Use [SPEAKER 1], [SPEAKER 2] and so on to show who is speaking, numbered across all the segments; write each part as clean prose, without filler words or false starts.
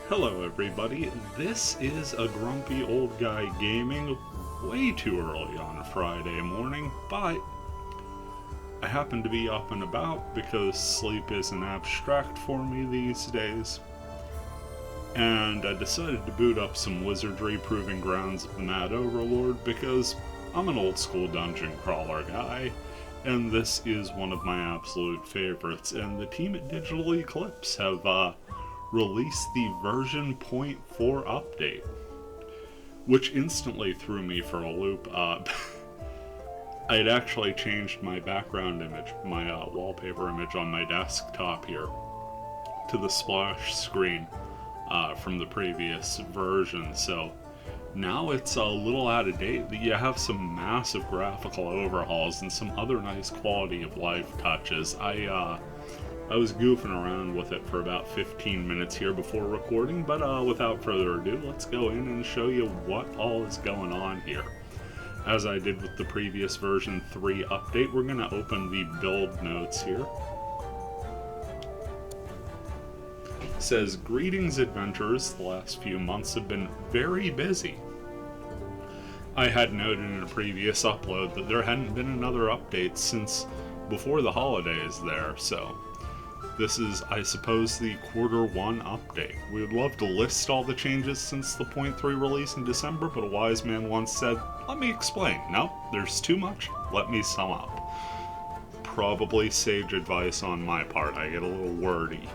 [SPEAKER 1] Hello everybody, this is a grumpy old guy gaming way too early on a Friday morning, but I happen to be up and about because sleep isn't abstract for me these days. And I decided to boot up some Wizardry Proving Grounds of the Mad Overlord because I'm an old school dungeon crawler guy, and this is one of my absolute favorites, and the team at Digital Eclipse have released the version 0.4 update, which instantly threw me for a loop. I had actually changed my background image, my wallpaper image on my desktop here, to the splash screen from the previous version, so now it's a little out of date. You have some massive graphical overhauls and some other nice quality of life touches. I was goofing around with it for about 15 minutes here before recording, but without further ado, let's go in and show you what all is going on here. As I did with the previous version 3 update, we're going to open the build notes here. It says, "Greetings adventurers, the last few months have been very busy. I had noted in a previous upload that there hadn't been another update since before the holidays there, so this is, I suppose, the Q1 update. We would love to list all the changes since the 0.3 release in December, but a wise man once said, let me explain. No, there's too much. Let me sum up." Probably sage advice on my part. I get a little wordy.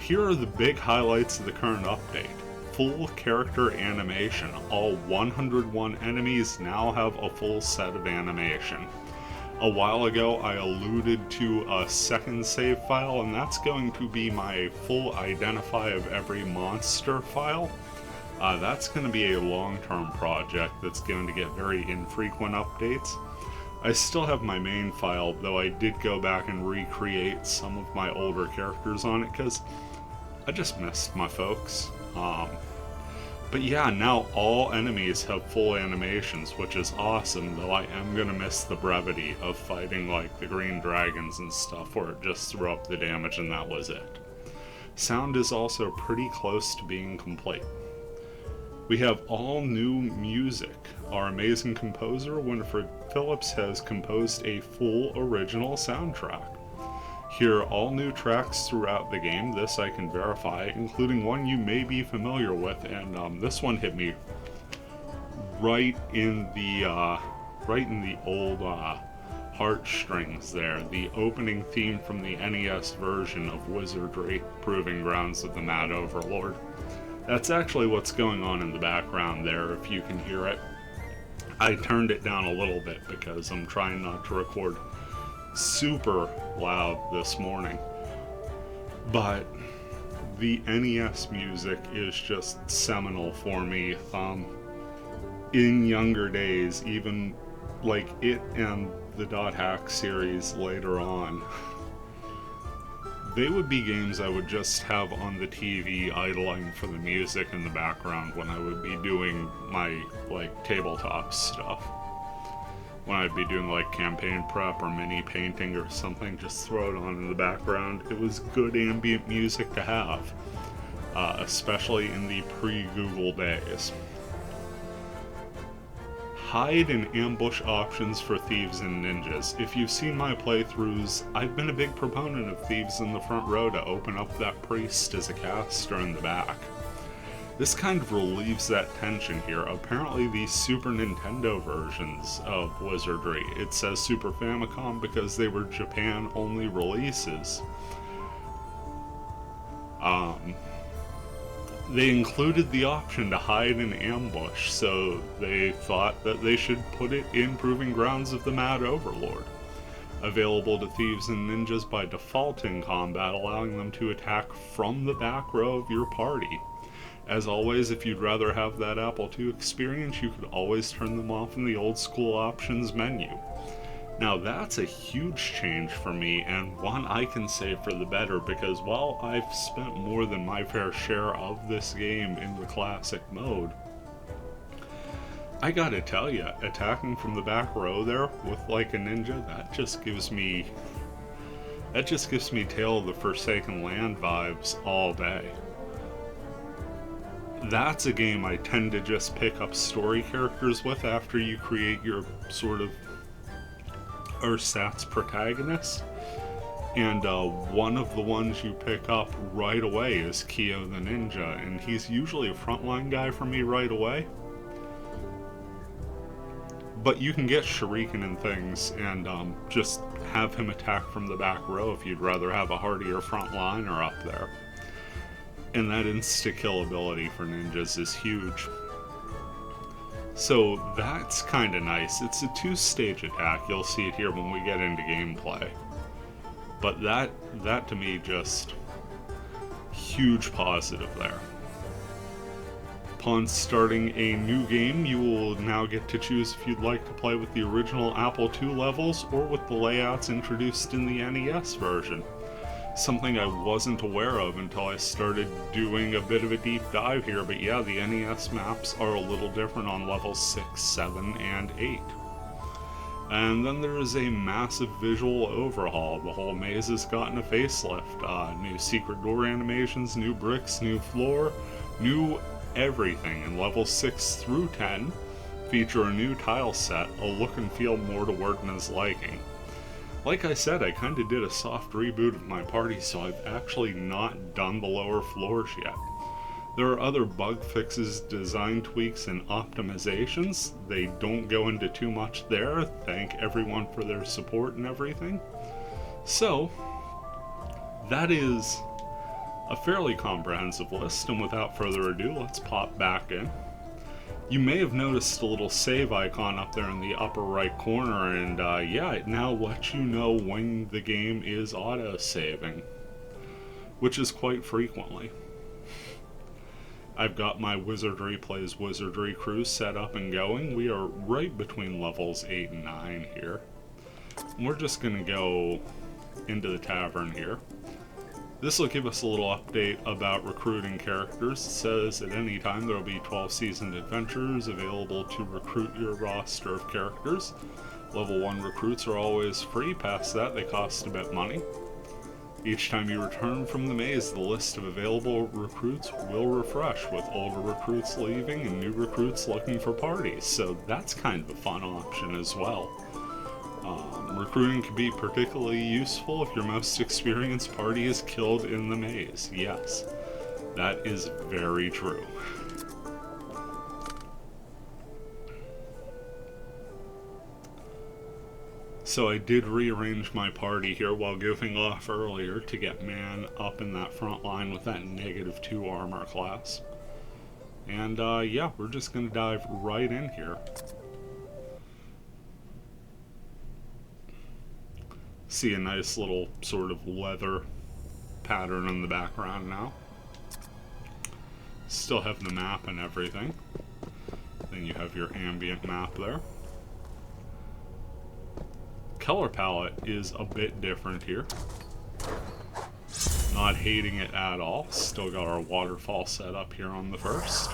[SPEAKER 1] Here are the big highlights of the current update. Full character animation. All 101 enemies now have a full set of animation. A while ago, I alluded to a second save file, and that's going to be my full identify of every monster file. That's going to be a long-term project that's going to get very infrequent updates. I still have my main file, though I did go back and recreate some of my older characters on it, because I just missed my folks. But yeah, now all enemies have full animations, which is awesome, though I am going to miss the brevity of fighting like the green dragons and stuff, where it just threw up the damage and that was it. Sound is also pretty close to being complete. We have all new music. Our amazing composer, Winifred Phillips, has composed a full original soundtrack. Hear all new tracks throughout the game, this I can verify, including one you may be familiar with, and this one hit me right in the old heartstrings there. The opening theme from the NES version of Wizardry, Proving Grounds of the Mad Overlord. That's actually what's going on in the background there, if you can hear it. I turned it down a little bit because I'm trying not to record super loud this morning, but the NES music is just seminal for me. In younger days, even like it and the Dot Hack series later on, they would be games I would just have on the TV idling for the music in the background when I would be doing my like tabletop stuff. When I'd be doing like campaign prep or mini painting or something, just throw it on in the background. It was good ambient music to have, especially in the pre-Google days. Hide and ambush options for thieves and ninjas. If you've seen my playthroughs, I've been a big proponent of thieves in the front row to open up that priest as a caster in the back. This kind of relieves that tension here. Apparently the Super Nintendo versions of Wizardry, it says Super Famicom because they were Japan-only releases. They included the option to hide and ambush, so they thought that they should put it in Proving Grounds of the Mad Overlord. Available to thieves and ninjas by default in combat, allowing them to attack from the back row of your party. As always, if you'd rather have that Apple II experience, you could always turn them off in the old school options menu. Now that's a huge change for me, and one I can say for the better, because while I've spent more than my fair share of this game in the classic mode, I gotta tell you, attacking from the back row there with like a ninja, that just gives me Tale of the Forsaken Land vibes all day. that's a game I tend to just pick up story characters with after you create your sort of ersatz protagonist. And one of the ones you pick up right away is Kyo the Ninja, and he's usually a frontline guy for me right away. But you can get Shuriken and things and just have him attack from the back row if you'd rather have a hardier frontliner up there. And that insta-kill ability for ninjas is huge. So that's kind of nice. It's a 2-stage attack. You'll see it here when we get into gameplay. But that to me, just huge positive there. Upon starting a new game, you will now get to choose if you'd like to play with the original Apple II levels or with the layouts introduced in the NES version. Something I wasn't aware of until I started doing a bit of a deep dive here, but yeah, the NES maps are a little different on levels 6, 7, and 8. And then there is a massive visual overhaul. The whole maze has gotten a facelift. New secret door animations, new bricks, new floor, new everything. And levels 6 through 10 feature a new tile set, a look and feel more to Wardman's liking. Like I said, I kind of did a soft reboot of my party, so I've actually not done the lower floors yet. There are other bug fixes, design tweaks, and optimizations. They don't go into too much there. Thank everyone for their support and everything. So, that is a fairly comprehensive list, and without further ado, let's pop back in. You may have noticed a little save icon up there in the upper right corner, and yeah, it now lets you know when the game is auto-saving, which is quite frequently. I've got my Wizardry Plays Wizardry crew set up and going. We are right between levels 8 and 9 here. We're just going to go into the tavern here. This will give us a little update about recruiting characters. It says at any time there will be 12 seasoned adventurers available to recruit your roster of characters. Level 1 recruits are always free. Past that, they cost a bit money. Each time you return from the maze, the list of available recruits will refresh, with older recruits leaving and new recruits looking for parties, so that's kind of a fun option as well. Recruiting can be particularly useful if your most experienced party is killed in the maze. Yes, that is very true. So I did rearrange my party here while goofing off earlier to get Man up in that front line with that -2 armor class. And yeah, we're just going to dive right in here. See a nice little sort of leather pattern in the background now. Still have the map and everything. Then you have your ambient map there. Color palette is a bit different here. Not hating it at all. Still got our waterfall set up here on the first.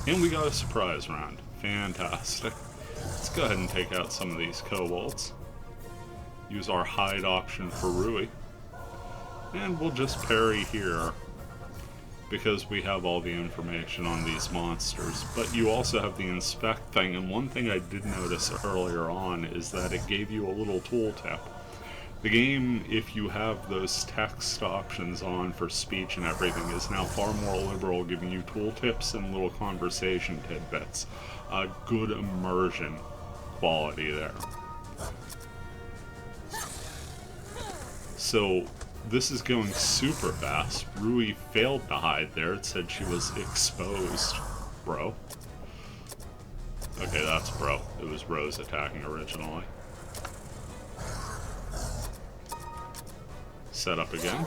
[SPEAKER 1] And we got a surprise round. Fantastic. Let's go ahead and take out some of these kobolds. Use our hide option for Rui. And we'll just parry here, because we have all the information on these monsters. But you also have the inspect thing, and one thing I did notice earlier on is that it gave you a little tooltip. The game, if you have those text options on for speech and everything, is now far more liberal, giving you tooltips and little conversation tidbits. A good immersion quality there. So this is going super fast. Rui failed to hide there. It said she was exposed, bro. Okay, that's bro. It was Rose attacking originally. Set up again.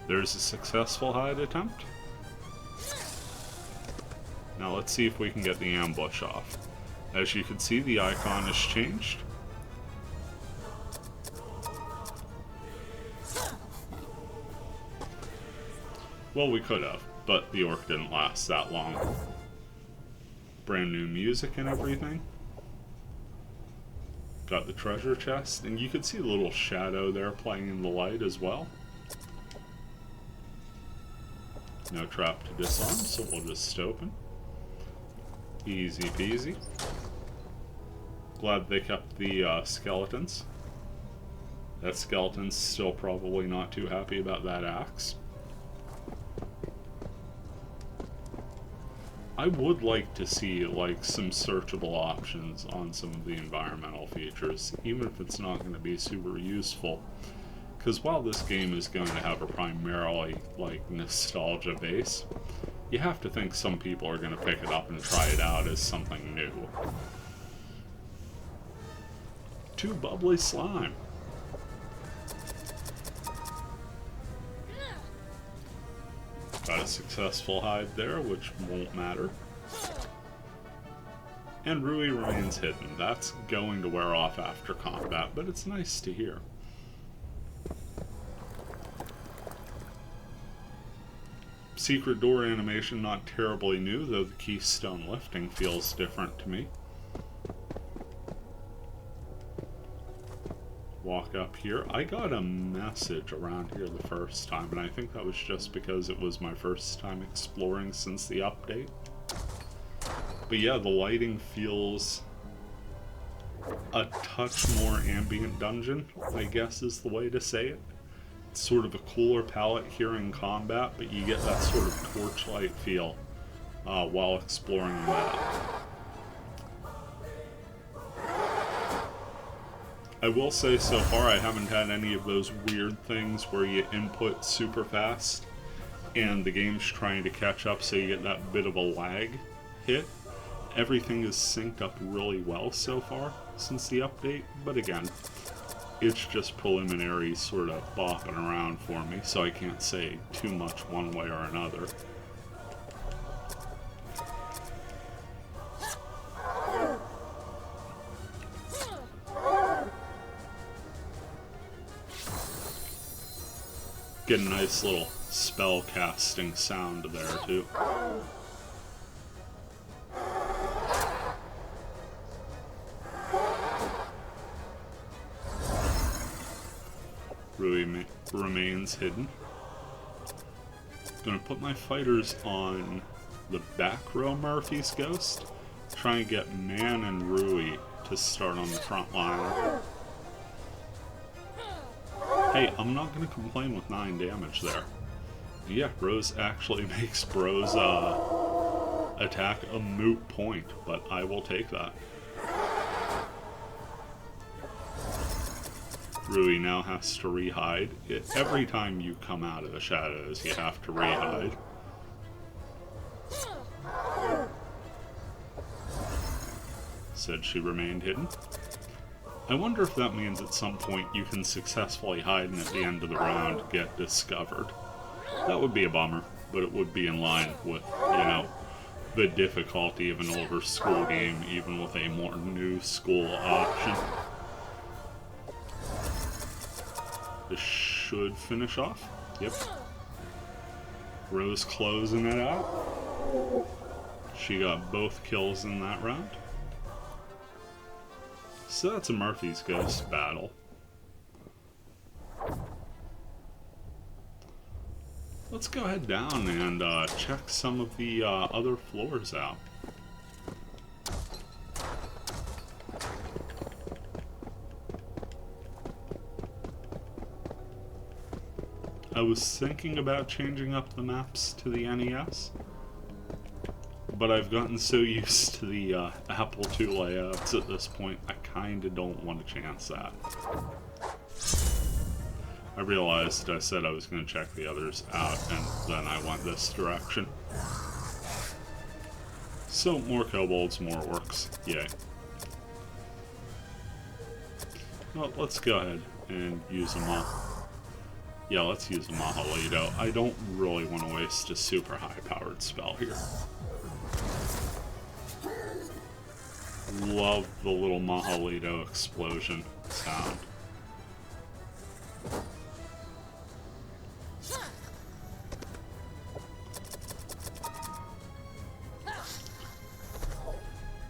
[SPEAKER 1] There's a successful hide attempt. Now let's see if we can get the ambush off. As you can see, the icon has changed. Well, we could have, but the orc didn't last that long. Brand new music and everything. Got the treasure chest, and you can see the little shadow there playing in the light as well. No trap to disarm, so we'll just open. Easy peasy. Glad they kept the skeletons. That skeleton's still probably not too happy about that axe. I would like to see like some searchable options on some of the environmental features, even if it's not going to be super useful. Because while this game is going to have a primarily like nostalgia base, you have to think some people are going to pick it up and try it out as something new. Too bubbly slime. Got a successful hide there, which won't matter. And Rui remains hidden. That's going to wear off after combat, but it's nice to hear. Secret door animation, not terribly new, though the keystone lifting feels different to me. Walk up here. I got a message around here the first time, and I think that was just because it was my first time exploring since the update. But yeah, the lighting feels a touch more ambient dungeon, I guess is the way to say it. It's sort of a cooler palette here in combat, but you get that sort of torchlight feel while exploring the map. I will say so far I haven't had any of those weird things where you input super fast and the game's trying to catch up, so you get that bit of a lag hit. Everything is synced up really well so far since the update, but again, it's just preliminary sort of bopping around for me, so I can't say too much one way or another. Get a nice little spell casting sound there too. Rui remains hidden. Gonna put my fighters on the back row Murphy's Ghost. Try and get Man and Rui to start on the front line. Hey, I'm not going to complain with 9 damage there. Yeah, Rose actually makes Bro's attack a moot point, but I will take that. Rui now has to re-hide. Every time you come out of the shadows, you have to re-hide. Said she remained hidden. I wonder if that means at some point you can successfully hide and at the end of the round get discovered. That would be a bummer, but it would be in line with, you know, the difficulty of an older school game, even with a more new school option. This should finish off. Yep. Rose closing it out. She got both kills in that round. So that's a Murphy's Ghost battle. Let's go ahead down and check some of the other floors out. I was thinking about changing up the maps to the NES, but I've gotten so used to the Apple II layouts at this point, I kinda don't want to chance that. I realized I said I was going to check the others out, and then I went this direction. So, more kobolds, more orcs. Yay. Well, let's go ahead and use them all. Yeah, let's use a Maholido. I don't really want to waste a super high-powered spell here. Love the little Maholido explosion sound.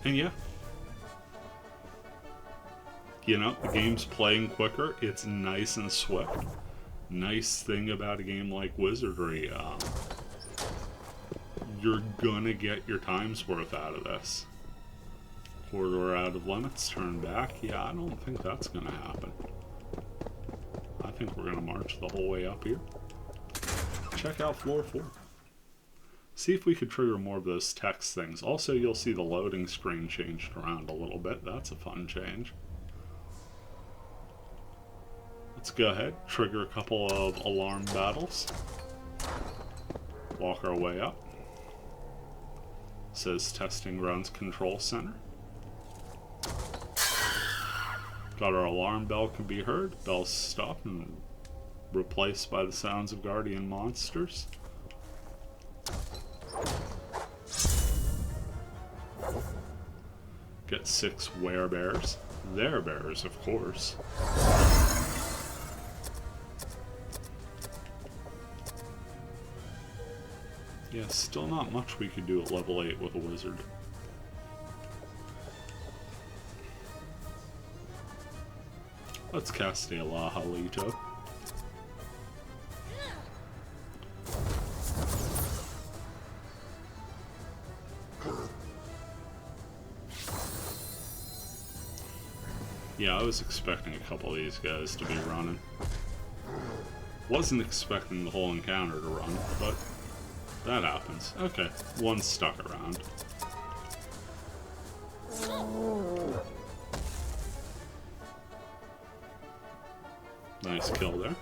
[SPEAKER 1] And yeah, you know, the game's playing quicker. It's nice and swift. Nice thing about a game like Wizardry, you're gonna get your time's worth out of this. Corridor out of limits, turn back. Yeah, I don't think that's gonna happen. I think we're gonna march the whole way up here. Check out floor 4. See if we could trigger more of those text things. Also, you'll see the loading screen changed around a little bit. That's a fun change. Let's go ahead, trigger a couple of alarm battles. Walk our way up. Says Testing Grounds Control Center. Got our alarm bell can be heard. Bells stop and replaced by the sounds of guardian monsters. Get 6 werebears. They're bears, of course. Yeah, still not much we could do at level 8 with a wizard. Let's cast a La Halito. Yeah, I was expecting a couple of these guys to be running. Wasn't expecting the whole encounter to run, but that happens. Okay, one stuck around. Nice kill there.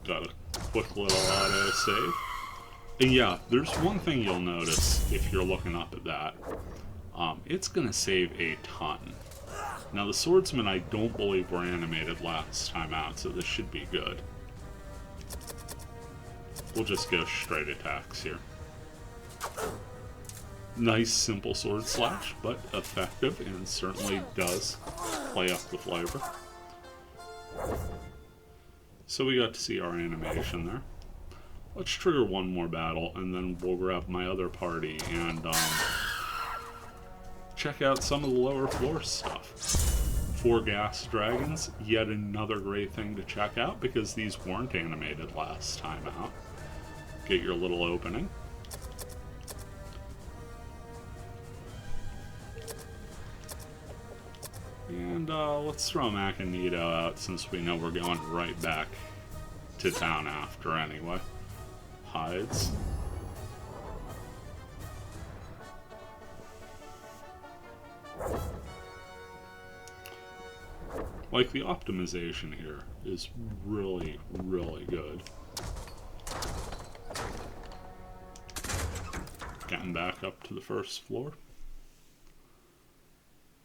[SPEAKER 1] Got a quick little auto save. And yeah, there's one thing you'll notice if you're looking up at that. It's gonna save a ton. Now the swordsmen I don't believe were animated last time out, so this should be good. We'll just go straight attacks here. Nice simple sword slash, but effective and certainly does play up the flavor. So we got to see our animation there. Let's trigger one more battle and then we'll grab my other party and check out some of the lower floor stuff. 4 gas dragons, yet another great thing to check out because these weren't animated last time out. Get your little opening. And let's throw Magneto out since we know we're going right back to town after anyway. Hides. Like, the optimization here is really, really good. Getting back up to the first floor.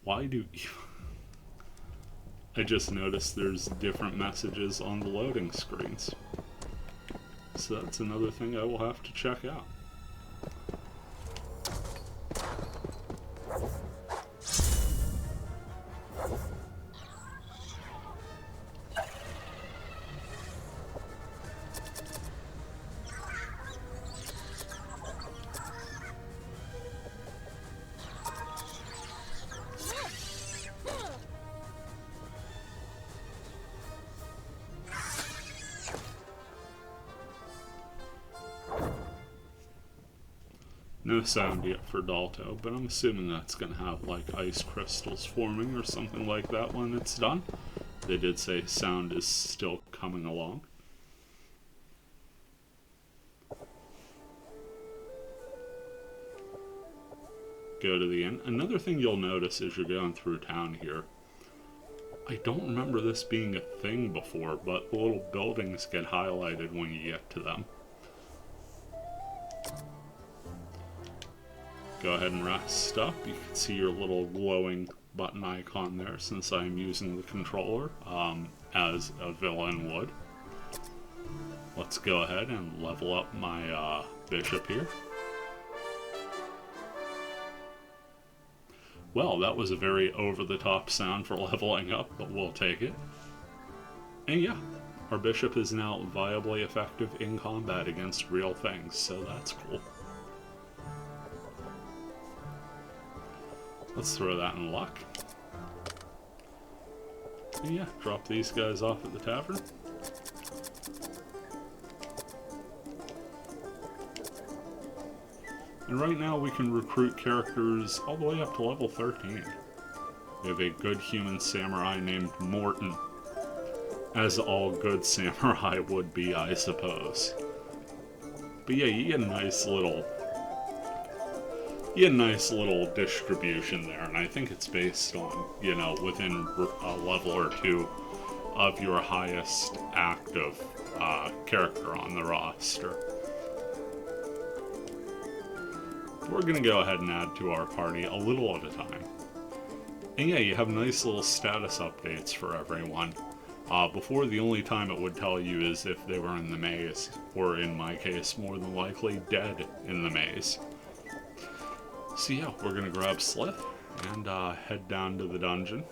[SPEAKER 1] Why do you... I just noticed there's different messages on the loading screens. So that's another thing I will have to check out. No sound yet for Dalto, but I'm assuming that's going to have like ice crystals forming or something like that when it's done. They did say sound is still coming along. Go to the inn. Another thing you'll notice as you're going through town here, I don't remember this being a thing before, but the little buildings get highlighted when you get to them. Go ahead and rest up. You can see your little glowing button icon there since I'm using the controller as a villain would. Let's go ahead and level up my bishop here. Well, that was a very over-the-top sound for leveling up, but we'll take it. And yeah, Our bishop is now viably effective in combat against real things, so that's cool. Let's throw that in luck. And yeah, drop these guys off at the tavern. And right now we can recruit characters all the way up to level 13. We have a good human samurai named Morton, as all good samurai would be, I suppose. But yeah, you get a nice little distribution there, and I think it's based on, you know, within a level or two of your highest active character on the roster. We're going to go ahead and add to our party a little at a time. And yeah, you have nice little status updates for everyone. Before, the only time it would tell you is if they were in the maze, or in my case, more than likely dead in the maze. So yeah, we're going to grab Slith and head down to the dungeon.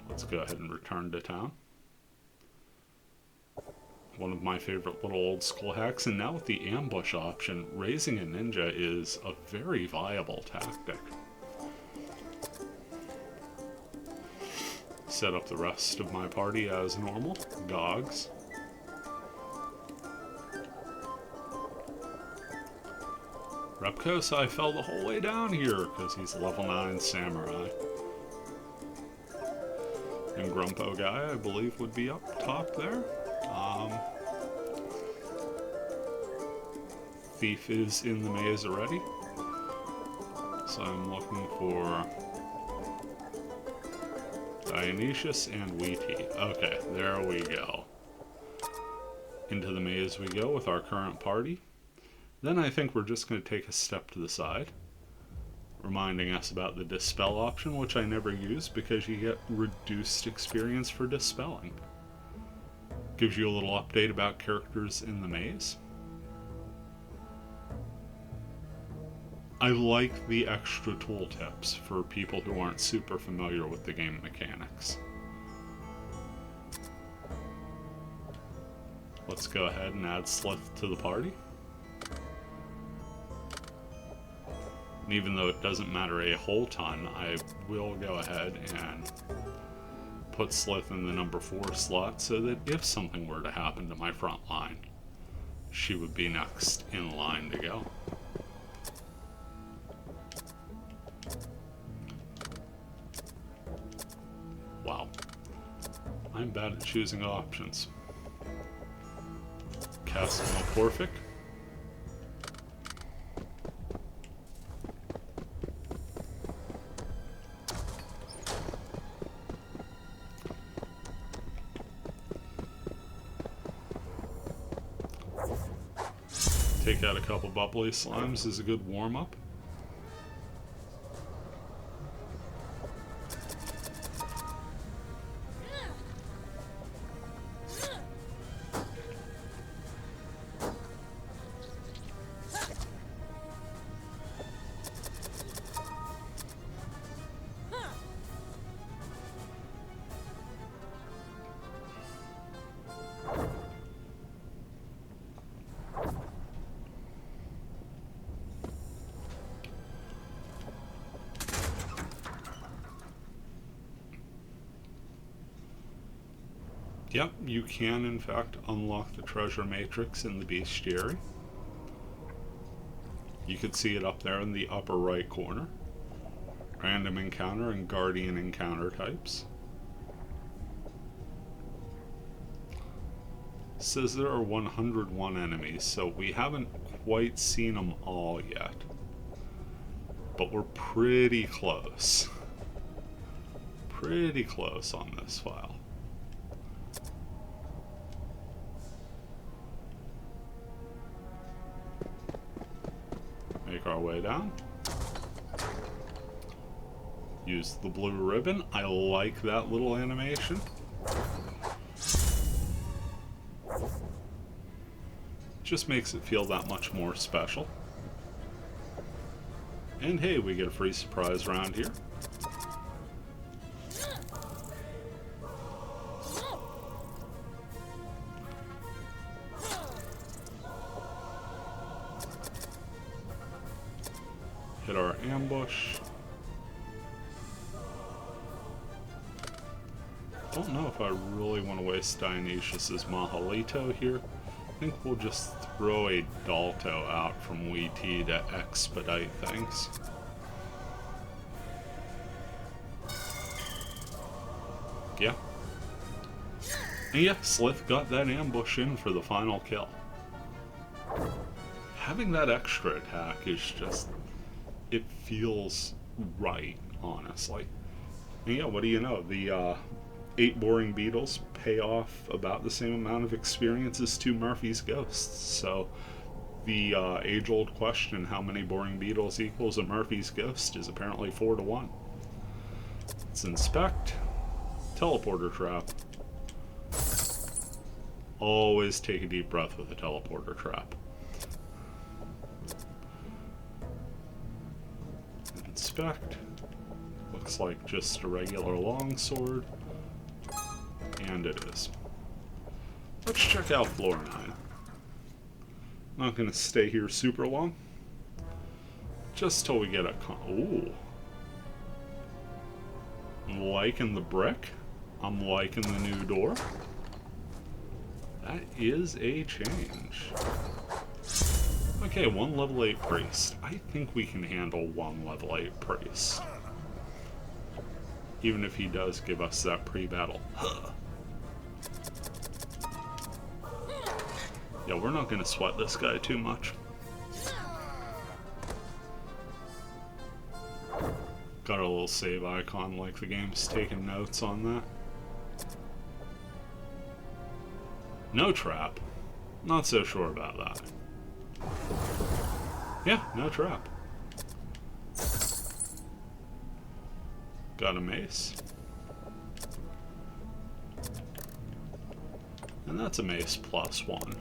[SPEAKER 1] Let's go ahead and return to town. One of my favorite little old school hacks, and now with the ambush option, raising a ninja is a very viable tactic. Set up the rest of my party as normal. Gogs. Repkosai fell the whole way down here because he's a level 9 samurai. And Grumpo Guy, I believe, would be up top there. Thief is in the maze already. So I'm looking for Dionysius and Wheaty. Okay, there we go. Into the maze we go with our current party. Then I think we're just going to take a step to the side, reminding us about the Dispel option, which I never use because you get reduced experience for dispelling. Gives you a little update about characters in the maze. I like the extra tooltips for people who aren't super familiar with the game mechanics. Let's go ahead and add Slith to the party. And even though it doesn't matter a whole ton, I will go ahead and put Slith in the number 4 slot so that if something were to happen to my front line, she would be next in line to go. Wow. I'm bad at choosing options. Cast Morphic. Take out a couple bubbly slimes is a good warm-up. Yep, you can in fact unlock the treasure matrix in the bestiary. You can see it up there in the upper right corner. Random encounter and guardian encounter types. It says there are 101 enemies, so we haven't quite seen them all yet. But we're pretty close. Pretty close on this file. Make our way down. Use the blue ribbon. I like that little animation. Just makes it feel that much more special. And hey, we get a free surprise round here. Hit our ambush. Don't know if I really want to waste Dionysius's Mahalito here. I think we'll just throw a Dalto out from WT to expedite things. Yeah. And yeah, Slith got that ambush in for the final kill. Having that extra attack is just... it feels right, honestly. And yeah, what do you know? The 8 boring beetles pay off about the same amount of experience as 2 Murphy's Ghosts. So the age-old question, how many boring beetles equals a Murphy's Ghost, is apparently 4 to 1. Let's inspect. Teleporter trap. Always take a deep breath with a teleporter trap. Inspect. Looks like just a regular longsword. And it is. Let's check out floor 9. Not gonna stay here super long. Just till we get a ooh. I'm liking the brick. I'm liking the new door. That is a change. Okay, 1 level 8 priest. I think we can handle 1 level 8 priest. Even if he does give us that pre-battle. Yeah, we're not going to sweat this guy too much. Got a little save icon like the game's taking notes on that. No trap. Not so sure about that. Yeah, no trap. Got a mace. And that's a mace +1.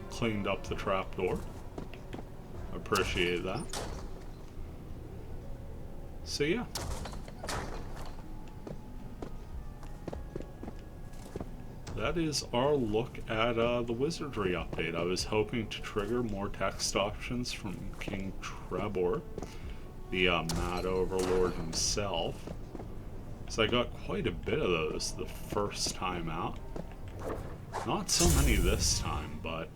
[SPEAKER 1] Cleaned up the trapdoor. Appreciate that. So yeah. That is our look at the Wizardry update. I was hoping to trigger more text options from King Trebor, the Mad Overlord himself. So I got quite a bit of those the first time out. Not so many this time, but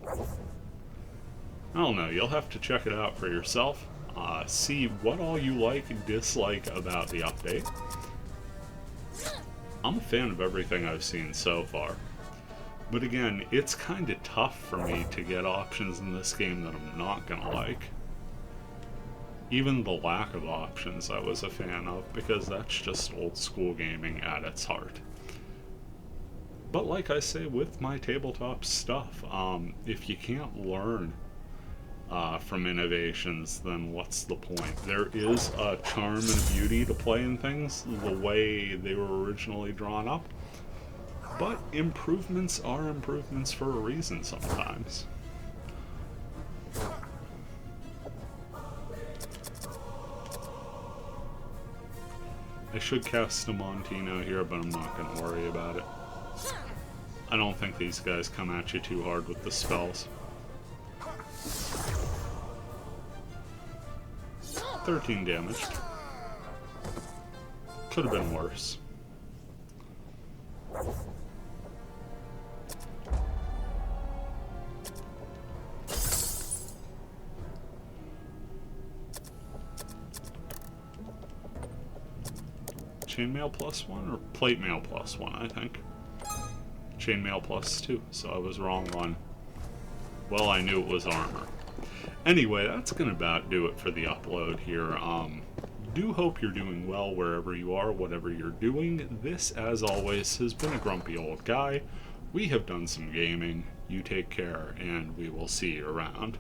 [SPEAKER 1] I don't know. You'll have to check it out for yourself. See what all you like and dislike about the update. I'm a fan of everything I've seen so far. But again, it's kind of tough for me to get options in this game that I'm not gonna like. Even the lack of options I was a fan of, because that's just old school gaming at its heart. But like I say with my tabletop stuff, if you can't learn from innovations, then what's the point? There is a charm and a beauty to playing things the way they were originally drawn up. But improvements are improvements for a reason sometimes. I should cast a Montino here, but I'm not going to worry about it. I don't think these guys come at you too hard with the spells. 13 damage. Could have been worse. Chainmail +1 or plate mail +1, I think. Chainmail +2, so I was wrong on... well, I knew it was armor. Anyway, that's gonna about do it for the upload here. Do hope you're doing well wherever you are, whatever you're doing. This, as always, has been a grumpy old guy. We have done some gaming. You take care, and we will see you around.